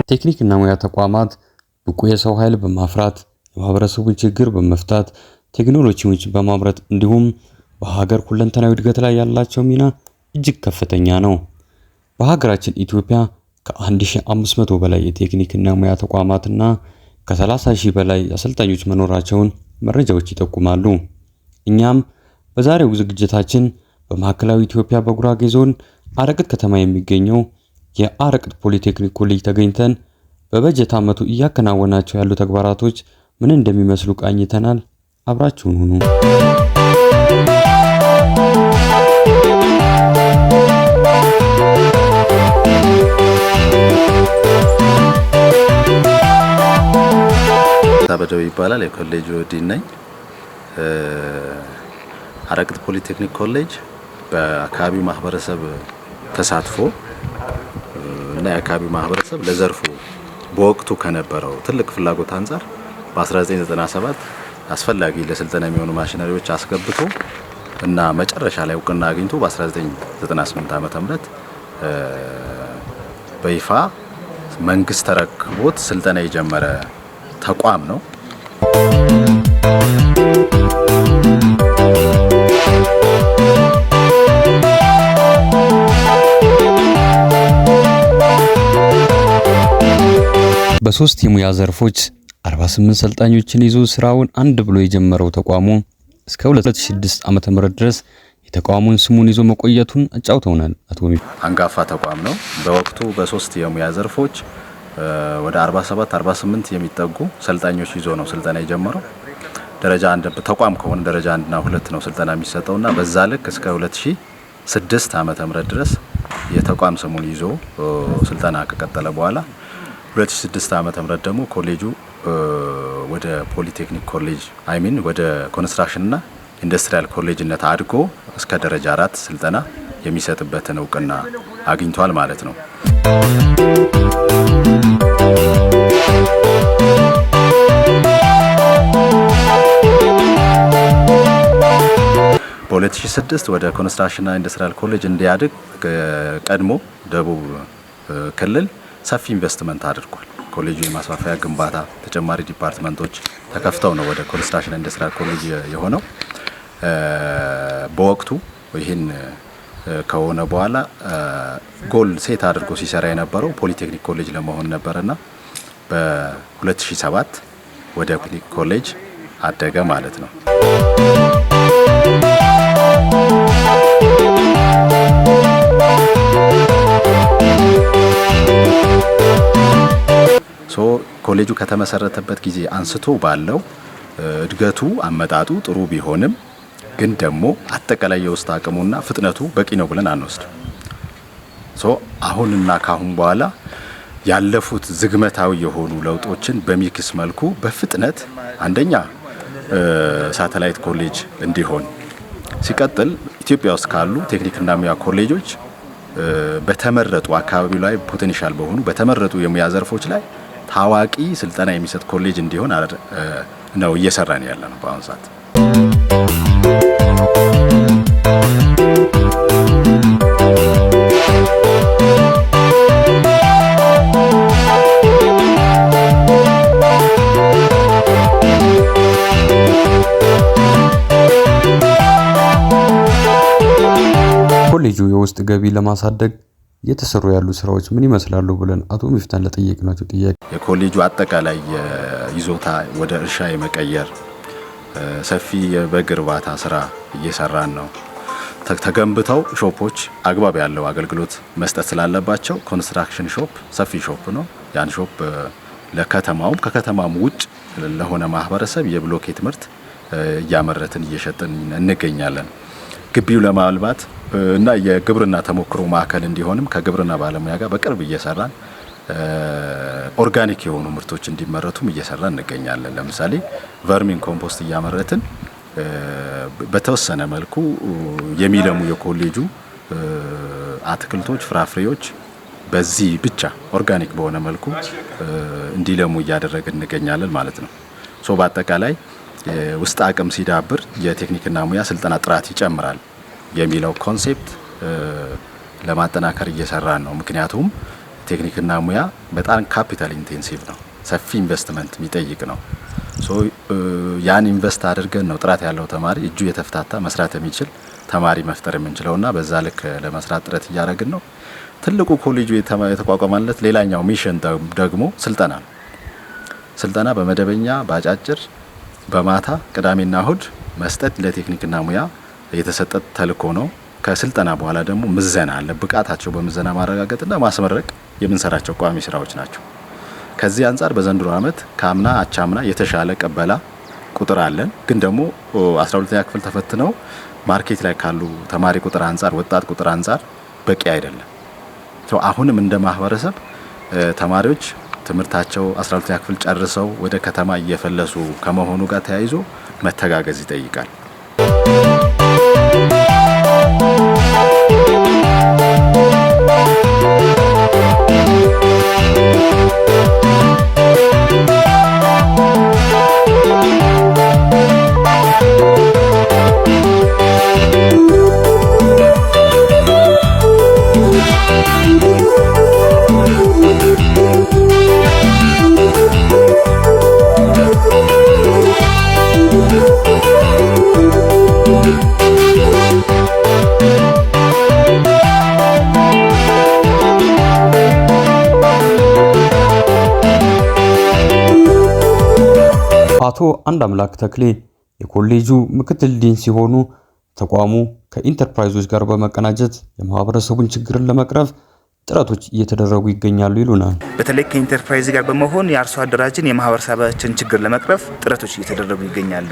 ቴክኒክና ሙያ ተቋማት ብቁ የሰው ኃይል በማፍራት የማህበረሰቡን ችግር በመፍታት ቴክኖሎጂዎችን በማምረት እንዲሁም በሀገር ሁለንተናዊ እድገት ላይ ያላቸው ሚና እጅግ ከፍተኛ ነው። በሀገራችን ኢትዮጵያ ከ1500 በላይ የቴክኒክና ሙያ ተቋማትና ከ30,000 በላይ አሰልጣኞች መኖራቸውን መረጃዎች ይጠቁማሉ። እኛም በዛሬው ዝግጅታችን በማዕከላዊ ኢትዮጵያ በጉራጌ ዞን አረቅት ከተማ የሚገኘው የአረቅት ፖሊቴክኒክ ኮሌጅ ተገኝተን በበጀት ዓመቱ እያከናወናቸው ያሉ ተግባራቶች ምን እንደሚመስሉ ቃኝተናል። አብራችሁን ሁኑ። ታበደው ይባላል። የኮሌጁ ዲን ነኝ። አረቅት ፖሊቴክኒክ ኮሌጅ በአካባቢው ማህበረሰብ ተሳትፎ እና የአካባቢው ማህበረሰብ ለዘርፉ በወቅቱ ከነበረው ትልቅ ፍላጎት አንፃር በ1997 አስፈላጊ ለስልጠና የሚሆኑ ማሽነሪዎች አስገብቶ እና መጨረሻ ላይ እውቅና አግኝቶ በ1998 ዓ.ም በይፋ መንግስት ተረክቦት ስልጠና የጀመረ ተቋም ነው። በሶስት የሙያ ዘርፎች 48 ሰልጣኞችን ይዞ ስራውን አንድ ብሎ የጀመረው ተቋሙ እስከ 2006 ዓ.ም ድረስ የተቋሙን ስሙን ይዞ መቆየቱን አጫውተውናል። አቶ አንጋፋ ተቋም ነው። በወቅቱ በሶስት የሙያ ዘርፎች ወደ 47-48 የሚጠጉ ሰልጣኞች ይዞ ነው ስልጠና የጀመረው። ደረጃ 1 ተቋም ከሆነ ደረጃ 1 እና 2 ነው ስልጠና የሚሰጠውና በዛ ልክ እስከ 2006 ዓ.ም ድረስ የተቋም ስሙን ይዞ ስልጠና ከቀጠለ በኋላ 2006 ዓ.ም ደግሞ ኮሌጁ ወደ ፖሊቴክኒክ ኮሌጅ ወደ ኮንስትራክሽን እና ኢንዱስትሪያል ኮሌጅነት አድጎ እስከ ደረጃ 4 ስልጠና የሚሰጥበትን እውቅና አግኝቷል ማለት ነው። በ2006 ወደ ኮንስትራክሽን እና ኢንዱስትሪያል ኮሌጅ እንዲያድግ ቀድሞ ደቡብ ክልል ሰፊ ኢንቨስትመንት አድርጓል። ኮሌጁ የማስፋፋያ ግንባታ ተጨማሪ ዲፓርትመንቶች ተከፍተው ነው ወደ ኮንስትራክሽን ኢንዱስትሪያል ኮሌጅ የሆነው። በወቅቱ ይህን ከሆነ በኋላ ጎል ሴት አድርጎ ሲሰራ የነበረው ፖሊቴክኒክ ኮሌጅ ለመሆን ነበርና በ2007 ወደ ፖሊቴክኒክ ኮሌጅ አደገ ማለት ነው። ኮሌጁ ከተመሰረተበት ጊዜ አንስቶ ባለው እድገቱ አመጣጡ ጥሩ ቢሆንም ግን ደግሞ አጠቃላይ የውስጥ አቅሙና ፍጥነቱ በቂ ነው ብለን አንወስድም። አሁንና ካሁን በኋላ ያለፉት ዝግመታዊ የሆኑ ለውጦችን በሚክስ መልኩ በፍጥነት አንደኛ ሳተላይት ኮሌጅ እንዲሆን ሲቀጥል ኢትዮጵያ ውስጥ ካሉ ቴክኒክና ሙያ ኮሌጆች በተመረጡ አካባቢው ላይ ፖቴንሻል በሆኑ በተመረጡ የሙያ ዘርፎች ላይ ታዋቂ ስልጠና የሚሰጥ ኮሌጅ እንዲሆን ነው እየሰራን ያለ ነው በአሁኑ ሰዓት። ኮሌጁ የውስጥ ገቢ ለማሳደግ የተሰሩ ያሉ ስራዎች ምን ይመስላሉ ብለን አቶ ሚፍታን ለጠየቅናቸው ጥያቄ የኮሌጁ አጠቃላይ ይዞታ ወደ እርሻ የመቀየር ሰፊ የበግ እርባታ ስራ እየሰራን ነው። ተገንብተው ሾፖች አግባብ ያለው አገልግሎት መስጠት ስላለባቸው ኮንስትራክሽን ሾፕ ሰፊ ሾፕ ነው። ያን ሾፕ ለከተማውም ከከተማም ውጭ ለሆነ ማህበረሰብ የብሎኬት ምርት እያመረትን እየሸጥን እንገኛለን። ግቢው ለማልባት እና የግብርና ተሞክሮ ማዕከል እንዲሆንም ከግብርና ባለሙያ ጋር በቅርብ እየሰራን ኦርጋኒክ የሆኑ ምርቶች እንዲመረቱም እየሰራን እንገኛለን። ለምሳሌ ቨርሚን ኮምፖስት እያመረትን በተወሰነ መልኩ የሚለሙ የኮሌጁ አትክልቶች፣ ፍራፍሬዎች በዚህ ብቻ ኦርጋኒክ በሆነ መልኩ እንዲለሙ እያደረግን እንገኛለን ማለት ነው። በአጠቃላይ ውስጥ አቅም ሲዳብር የቴክኒክና ሙያ ስልጠና ጥራት ይጨምራል የሚለው ኮንሴፕት ለማጠናከር እየሰራን ነው። ምክንያቱም ቴክኒክና ሙያ በጣም ካፒታል ኢንቴንሲቭ ነው፣ ሰፊ ኢንቨስትመንት የሚጠይቅ ነው። ያን ኢንቨስት አድርገን ነው ጥራት ያለው ተማሪ እጁ የተፍታታ መስራት የሚችል ተማሪ መፍጠር የምንችለውና በዛ ልክ ለመስራት ጥረት እያደረግን ነው። ትልቁ ኮሌጁ የተቋቋመለት ሌላኛው ሚሽን ደግሞ ስልጠና ነው። ስልጠና በመደበኛ ባጫጭር በማታ ቅዳሜና እሁድ መስጠት ለቴክኒክና ሙያ የተሰጠ ተልእኮ ነው። ከስልጠና በኋላ ደግሞ ምዘና አለ። ብቃታቸው በምዘና ማረጋገጥና ማስመረቅ የምንሰራቸው ቋሚ ስራዎች ናቸው። ከዚህ አንጻር በዘንድሮ ዓመት ካምና አቻምና የተሻለ ቀበላ ቁጥር አለን። ግን ደግሞ 12ኛ ክፍል ተፈትነው ማርኬት ላይ ካሉ ተማሪ ቁጥር አንጻር ወጣት ቁጥር አንጻር በቂ አይደለም። አሁንም እንደ ማህበረሰብ ተማሪዎች ትምህርታቸው 12ኛ ክፍል ጨርሰው ወደ ከተማ እየፈለሱ ከመሆኑ ጋር ተያይዞ መተጋገዝ ይጠይቃል። አቶ አንዳምላክ ተክሌ የኮሌጁ ምክትል ዲን ሲሆኑ ተቋሙ ከኢንተርፕራይዞች ጋር በመቀናጀት የማህበረሰቡን ችግርን ለመቅረፍ ጥረቶች እየተደረጉ ይገኛሉ ይሉናል። በተለይ ከኢንተርፕራይዝ ጋር በመሆን የአርሶ አደራችን የማህበረሰባችን ችግር ለመቅረፍ ጥረቶች እየተደረጉ ይገኛሉ።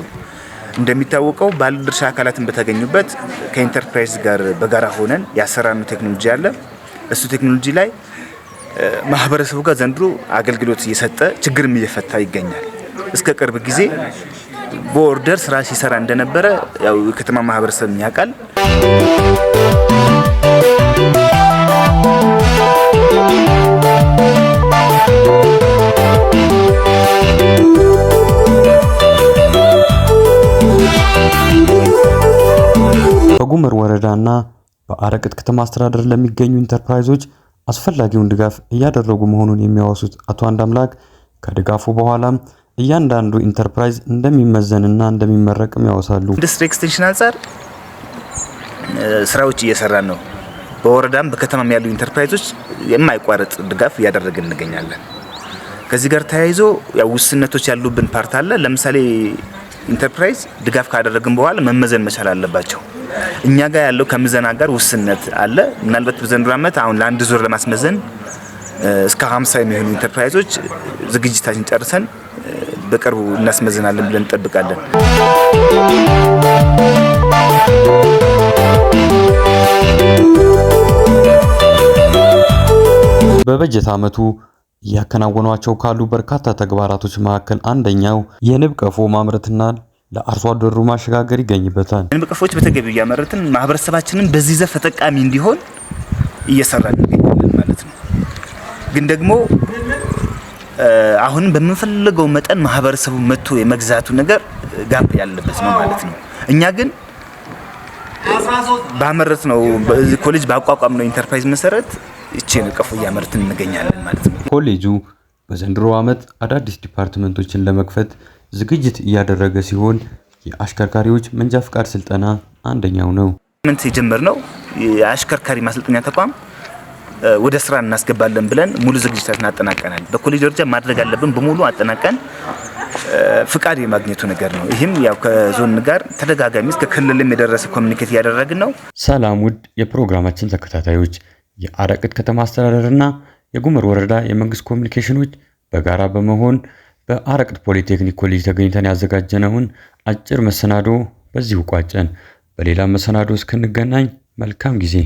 እንደሚታወቀው ባለድርሻ አካላትን በተገኙበት ከኢንተርፕራይዝ ጋር በጋራ ሆነን ያሰራነው ቴክኖሎጂ አለ። እሱ ቴክኖሎጂ ላይ ማህበረሰቡ ጋር ዘንድሮ አገልግሎት እየሰጠ ችግርም እየፈታ ይገኛል። እስከ ቅርብ ጊዜ በኦርደር ስራ ሲሰራ እንደነበረ ያው የከተማ ማህበረሰብ ያውቃል። በጉመር ወረዳና በአረቅት ከተማ አስተዳደር ለሚገኙ ኢንተርፕራይዞች አስፈላጊውን ድጋፍ እያደረጉ መሆኑን የሚያወሱት አቶ አንዳምላክ ከድጋፉ በኋላም እያንዳንዱ ኢንተርፕራይዝ እንደሚመዘንና እንደሚመረቅም ያወሳሉ። ኢንዱስትሪ ኤክስቴንሽን አንጻር ስራዎች እየሰራን ነው። በወረዳም በከተማም ያሉ ኢንተርፕራይዞች የማይቋረጥ ድጋፍ እያደረግን እንገኛለን። ከዚህ ጋር ተያይዞ ያው ውስንነቶች ያሉብን ፓርት አለ። ለምሳሌ ኢንተርፕራይዝ ድጋፍ ካደረግን በኋላ መመዘን መቻል አለባቸው። እኛ ጋር ያለው ከምዘና ጋር ውስንነት አለ። ምናልባት በዘንድሮ ዓመት አሁን ለአንድ ዙር ለማስመዘን እስከ 50 የሚሆኑ ኢንተርፕራይዞች ዝግጅታችን ጨርሰን በቅርቡ እናስመዝናለን ብለን እንጠብቃለን። በበጀት ዓመቱ እያከናወኗቸው ካሉ በርካታ ተግባራቶች መካከል አንደኛው የንብ ቀፎ ማምረትና ለአርሶ አደሩ ማሸጋገር ይገኝበታል። ንብ ቀፎዎች በተገቢው እያመረትን ማህበረሰባችንን በዚህ ዘርፍ ተጠቃሚ እንዲሆን እየሰራን እንገኛለን ማለት ነው። ግን ደግሞ አሁን በምንፈልገው መጠን ማህበረሰቡ መጥቶ የመግዛቱ ነገር ጋፕ ያለበት ነው ማለት ነው። እኛ ግን ባመረት ነው በዚህ ኮሌጅ ባቋቋም ነው ኢንተርፕራይዝ መሰረት እቺን ቀፎ እያመረትን እንገኛለን ማለት ነው። ኮሌጁ በዘንድሮ ዓመት አዳዲስ ዲፓርትመንቶችን ለመክፈት ዝግጅት እያደረገ ሲሆን የአሽከርካሪዎች መንጃ ፍቃድ ስልጠና አንደኛው ነው። ምን የጀመርነው የአሽከርካሪ ማሰልጠኛ ተቋም ወደ ስራ እናስገባለን ብለን ሙሉ ዝግጅታችንን አጠናቀናል። በኮሌጅ ደረጃ ማድረግ አለብን በሙሉ አጠናቀን ፍቃድ የማግኘቱ ነገር ነው። ይህም ያው ከዞን ጋር ተደጋጋሚ እስከ ክልልም የደረሰ ኮሚኒኬት ያደረግን ነው። ሰላም ውድ የፕሮግራማችን ተከታታዮች፣ የአረቅት ከተማ አስተዳደርና የጉመር ወረዳ የመንግስት ኮሚኒኬሽኖች በጋራ በመሆን በአረቅት ፖሊቴክኒክ ኮሌጅ ተገኝተን ያዘጋጀነውን አጭር መሰናዶ በዚሁ ቋጨን። በሌላ መሰናዶ እስክንገናኝ መልካም ጊዜ።